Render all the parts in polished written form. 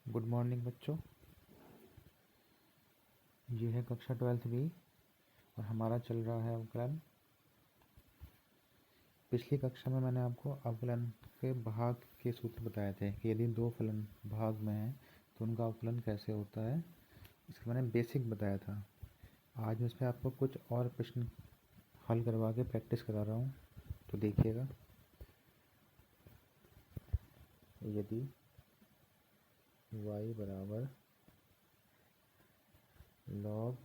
Good morning बच्चों। ये है कक्षा 12th बी और हमारा चल रहा है अवकलन। पिछली कक्षा में मैंने आपको अवकलन के भाग के सूत्र बताए थे कि यदि दो फलन भाग में हैं तो उनका अवकलन कैसे होता है। इसका मैंने बेसिक बताया था। आज मैं इसमें आपको कुछ और प्रश्न हल करवा के प्रैक्टिस करा रहा हूँ, तो देखिएगा। यदि y बराबर log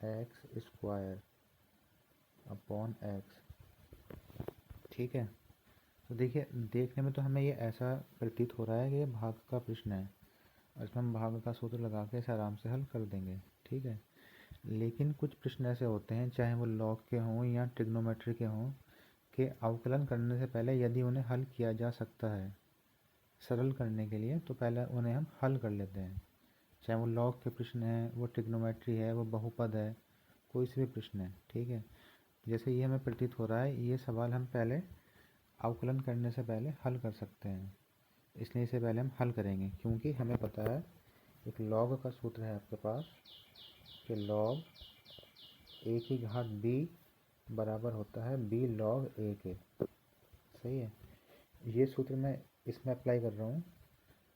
x square upon x, ठीक है। तो देखिए, देखने में तो हमें ये ऐसा प्रतीत हो रहा है कि ये भाग का प्रश्न है और इसमें हम भाग का सूत्र लगा के इसे आराम से हल कर देंगे, ठीक है। लेकिन कुछ प्रश्न ऐसे होते हैं, चाहे वो लॉग के हों या ट्रिग्नोमेट्री के हों, कि अवकलन करने से पहले यदि उन्हें हल किया जा सकता है सरल करने के लिए, तो पहले उन्हें हम हल कर लेते हैं। चाहे वो लॉग के प्रश्न है, वो ट्रिग्नोमेट्री है, वो बहुपद है, कोई से भी प्रश्न है, ठीक है। जैसे ये हमें प्रतीत हो रहा है, ये सवाल हम पहले अवकलन करने से पहले हल कर सकते हैं, इसलिए इसे पहले हम हल करेंगे। क्योंकि हमें पता है एक लॉग का सूत्र है आपके पास कि लॉग ए की घात बी बराबर होता है बी लॉग ए के, सही है। ये सूत्र मैं इसमें अप्लाई कर रहा हूँ,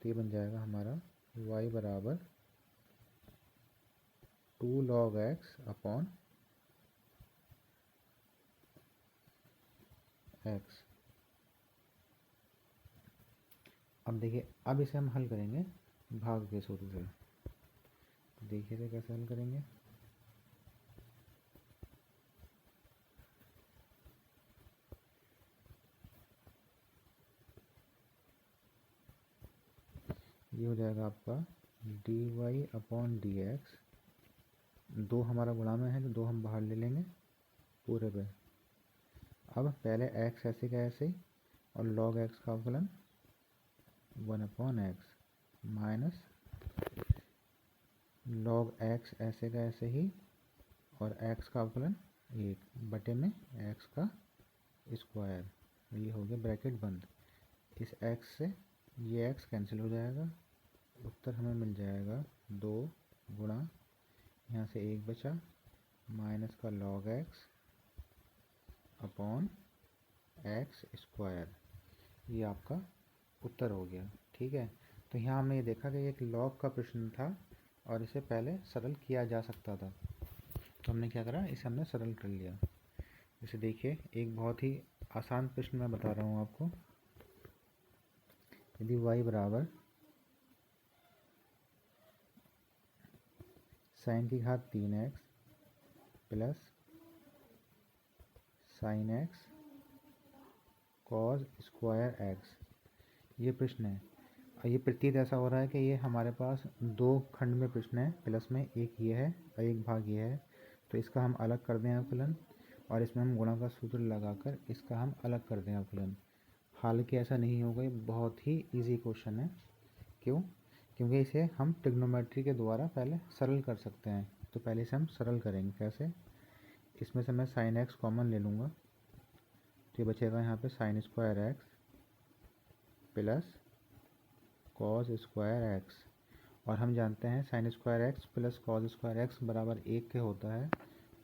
तो ये बन जाएगा हमारा y बराबर 2 log x अपॉन x। अब देखिए, अब इसे हम हल करेंगे भाग के सूत्र से। तो देखिए इसे कैसे हल करेंगे। ये हो जाएगा आपका d y upon d x. दो हमारा गुणा में है तो दो हम बाहर ले लेंगे पूरे पे। अब पहले x ऐसे का ऐसे ही और log x का अवकलन 1 upon x minus log x ऐसे का ऐसे ही और x का अवकलन 1 बटे में x का स्क्वायर। ये हो गया ब्रैकेट बंद। इस x से ये x कैंसिल हो जाएगा, उत्तर हमें मिल जाएगा 2 गुणा, यहाँ से 1 बचा, माइनस का log x upon x square. ये आपका उत्तर हो गया, ठीक है। तो यहाँ हमने ये देखा कि एक लॉग का प्रश्न था और इसे पहले सरल किया जा सकता था, तो हमने क्या करा, इसे हमने सरल कर लिया। जैसे देखिए, एक बहुत ही आसान प्रश्न मैं बता रहा हूँ आपको। यदि y बराबर साइन की घात 3x plus sign x cos square x, ये प्रश्न है। और ये प्रतीत ऐसा हो रहा है कि ये हमारे पास दो खंड में प्रश्न है, प्लस में एक ये है और एक भाग ये है। तो इसका हम अलग कर दें अवकलन और इसमें हम गुणा का सूत्र लगाकर इसका हम अलग कर दें अवकलन। हालांकि ऐसा नहीं होगा, ये बहुत ही इजी क्वेश्चन है। क्यों? क्योंकि इसे हम ट्रिग्नोमेट्री के द्वारा पहले सरल कर सकते हैं। तो पहले इसे हम सरल करेंगे। कैसे? इसमें से मैं साइन एक्स कॉमन ले लूँगा, तो ये बचेगा यहाँ पे sine square x plus cos square x. और हम जानते हैं sine square x plus cos square x बराबर 1 के होता है।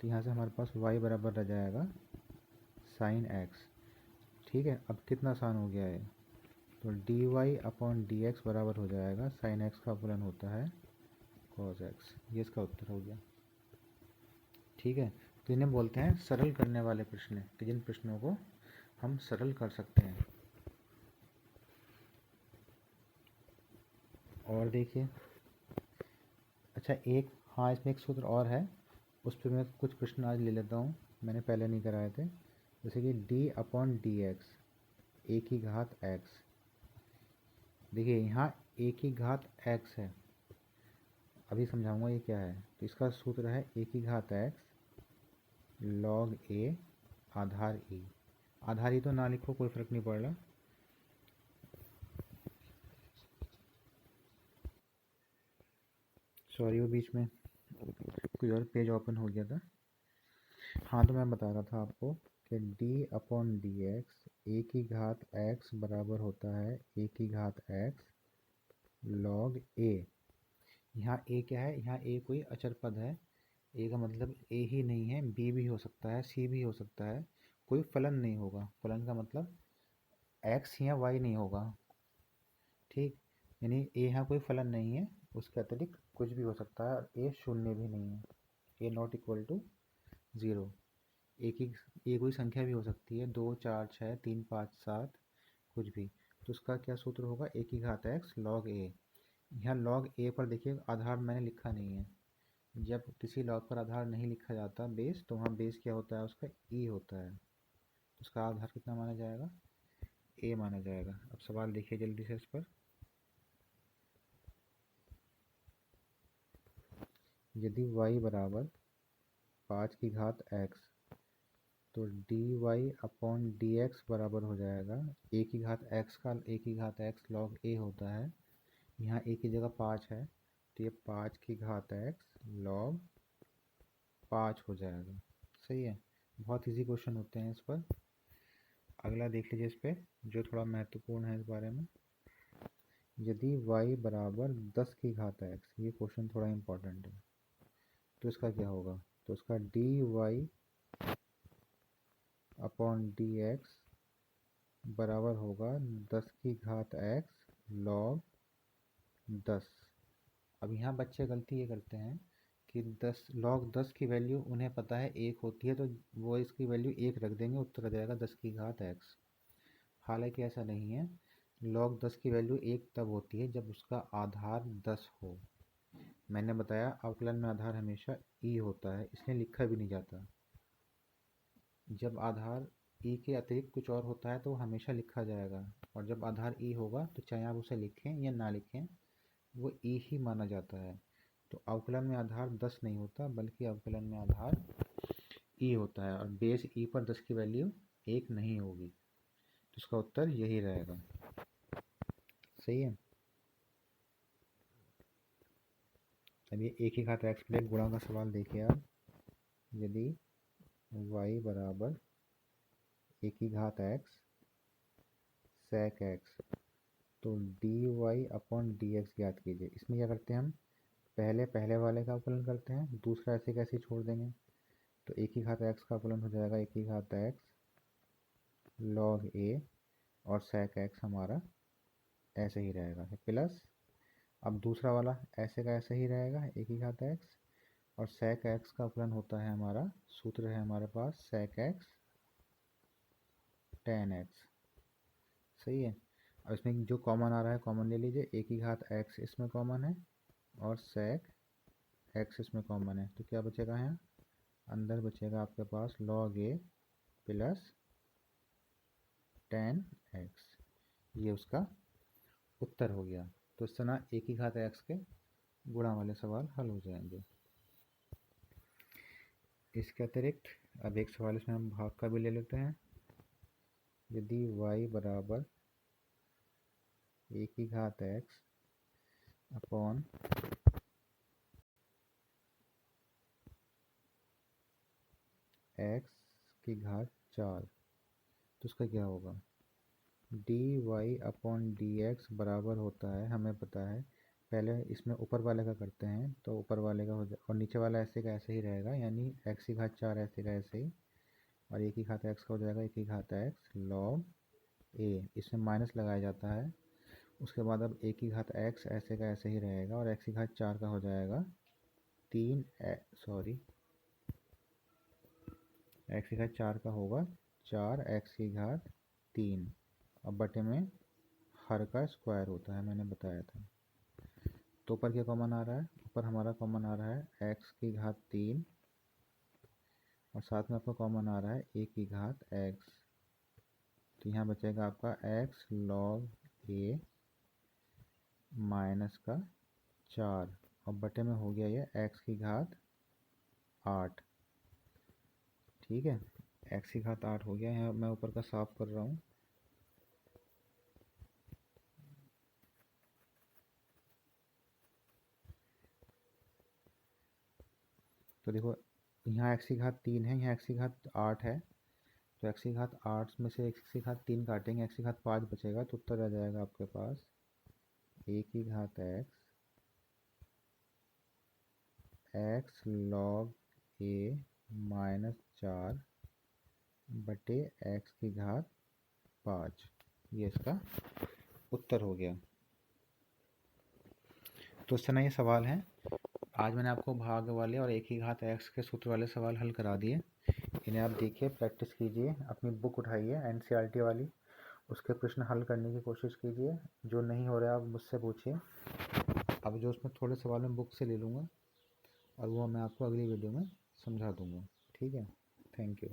तो यहाँ से हमारे पास y बराबर रह जाएगा साइन एक्स, ठीक है। अब कितना आसान हो गया है, तो d y upon d x बराबर हो जाएगा साइन एक्स का अवकलन होता है कॉस एक्स। ये इसका उत्तर हो गया, ठीक है। तो इन्हें बोलते हैं सरल करने वाले प्रश्न, कि जिन प्रश्नों को हम सरल कर सकते हैं। और देखिए, अच्छा एक, हाँ इसमें एक सूत्र और है, उस पर मैं कुछ प्रश्न आज ले लेता हूँ, मैंने पहले नहीं कराए थे। जैसे कि d अपॉन डी एक्स ए की घात x। देखिए यहाँ ए की घात x है, अभी समझाऊंगा ये क्या है। तो इसका सूत्र है ए की घात x log a Aadhaar e। Aadhaar e तो ना लिखो, कोई फर्क नहीं पड़ रहा। सॉरी, वो बीच में कोई और पेज ओपन हो गया था। हाँ, तो मैं बता रहा था आपको कि d अपॉन डी एक्स ए की घात x बराबर होता है ए की घात x लॉग ए। यहाँ ए क्या है, यहाँ ए कोई अचर पद है। ए का मतलब ए ही नहीं है, बी भी हो सकता है, सी भी हो सकता है। कोई फलन नहीं होगा, फलन का मतलब एक्स या वाई नहीं होगा। ठीक, यानी ए यहाँ कोई फलन नहीं है, उसके अतिरिक्त कुछ भी हो सकता है, और ए शून्य भी नहीं है, ए नॉट इक्वल टू ज़ीरो। एक ही ए कोई संख्या भी हो सकती है, 2 4 6 3 5 7, कुछ भी। तो उसका क्या सूत्र होगा, ए की घात एक्स लॉग ए। यहाँ लॉग ए पर देखिए आधार मैंने लिखा नहीं है। जब किसी लॉग पर आधार नहीं लिखा जाता बेस, तो वहाँ बेस क्या होता है उसका, ई होता है। उसका आधार कितना माना जाएगा, ए माना जाएगा। अब सवाल देखिए जल्दी से इस पर। यदि y बराबर 5 की घात x, तो dy अपॉन dx बराबर हो जाएगा a की घात x का, a की घात x log a होता है। यहाँ a की जगह 5 है, तो ये 5 की घात x log 5 हो जाएगा। सही है, बहुत इजी क्वेश्चन होते हैं इस पर। अगला देख लीजिए इस पे, जो थोड़ा महत्वपूर्ण है इस बारे में। यदि y बराबर 10 की घात x, ये क्वेश्चन थोड़ा इम्पोर्टेंट है, तो इसका क्या होगा, तो उसका dy अपॉन dx बराबर होगा 10 की घात x log 10। अब यहाँ बच्चे गलती ये करते हैं कि 10 log 10 की वैल्यू उन्हें पता है 1 होती है, तो वो इसकी वैल्यू 1 रख देंगे, उत्तर आ जाएगा 10 की घात x। हालांकि ऐसा नहीं है, log 10 की वैल्यू 1 तब होती है जब उसका आधार 10 हो। मैंने बताया अवकलन में आधार हमेशा e होता है, इसलिए लिखा भी नहीं जाता। जब आधार ई के अतिरिक्त कुछ और होता है तो वो हमेशा लिखा जाएगा, और जब आधार ई होगा तो चाहे आप उसे लिखें या ना लिखें, वो ई ही माना जाता है। तो अवकलन में आधार 10 नहीं होता, बल्कि अवकलन में आधार ई होता है, और बेस ई पर 10 की वैल्यू 1 नहीं होगी। तो इसका उत्तर यही रहेगा। सही है। अब ये एक ही घात एक्स प्लेट गुणा का सवाल देखिए आप। यदि y बराबर एक ही घात एक्स sec एक्स, तो dy अपॉन डी एक्स ज्ञात कीजिए। इसमें क्या करते हैं हम, पहले वाले का अवकलन करते हैं, दूसरा ऐसे कैसे छोड़ देंगे। तो एक ही घात एक्स का अवकलन हो जाएगा एक ही घात एक्स log a, और sec एक्स हमारा ऐसे ही रहेगा प्लस। अब दूसरा वाला ऐसे का ऐसे ही रहेगा एक ही घात एक्स, और sec एक्स का अवकलन होता है हमारा, सूत्र है हमारे पास sec एक्स tan एक्स। सही है। अब इसमें जो कॉमन आ रहा है कॉमन ले लीजिए, एक ही घात एक्स इसमें कॉमन है, और sec एक्स इसमें कॉमन है, तो क्या बचेगा यहाँ, अंदर बचेगा आपके पास log a plus tan x. ये उसका उत्तर हो गया। तो इस तरह एक ही घात एक्स के गुणा वाले सवाल हल हो जाएंगे। इसके अतिरिक्त अब एक सवाल इसमें हम भाग का भी ले लेते हैं। यदि y बराबर एक ही घात एक्स अपॉन एक्स की घात 4, तो उसका क्या होगा, d y upon d x बराबर होता है, हमें पता है। पहले इसमें ऊपर वाले का करते हैं, तो ऊपर वाले का हो जाए, और नीचे वाला ऐसे का ऐसे ही रहेगा, यानी एक्स की घात 4 ऐसे का ऐसे ही, और एक ही घात एक्स का हो जाएगा एक ही घात एक्स लॉग ए, इसमें माइनस लगाया जाता है। उसके बाद अब एक ही घात एक्स ऐसे का ऐसे ही रहेगा, और एक्स की घात 4 का हो जाएगा एक्स की घात 4 का होगा 4 एक्स की घात 3, अब बटे में हर का स्क्वायर होता है, मैंने बताया था। तो ऊपर क्या कॉमन आ रहा है, ऊपर हमारा कॉमन आ रहा है एक्स की घात 3, और साथ में आपका कॉमन आ रहा है एक की घात एक्स। तो यहाँ बचेगा आपका एक्स लॉग ए माइनस का 4, और बटे में हो गया ये एक्स की घात 8। ठीक है, एक्स की घात 8 हो गया। यहाँ मैं ऊपर का साफ कर रहा हूँ। तो देखो, यहाँ एक्स की घात 3 है, यहाँ एक्स की घात 8 है, तो एक्स की घात 8 में से एक्स की घात 3 काटेंगे, एक्स की घात 5 बचेगा, तो उत्तर आ जाएगा आपके पास ए की घात एक्स लॉग ए -4 बटे एक्स की घात 5, ये इसका उत्तर हो गया। तो इस तरह ये सवाल हैं। आज मैंने आपको भाग वाले और एक ही घात एक्स के सूत्र वाले सवाल हल करा दिए। इन्हें आप देखिए, प्रैक्टिस कीजिए, अपनी बुक उठाइए एनसीईआरटी वाली, उसके प्रश्न हल करने की कोशिश कीजिए। जो नहीं हो रहा है आप मुझसे पूछिए। अब जो उसमें थोड़े सवाल मैं बुक से ले लूँगा और वो मैं आपको अगली वीडियो में समझा दूँगा। ठीक है, थैंक यू।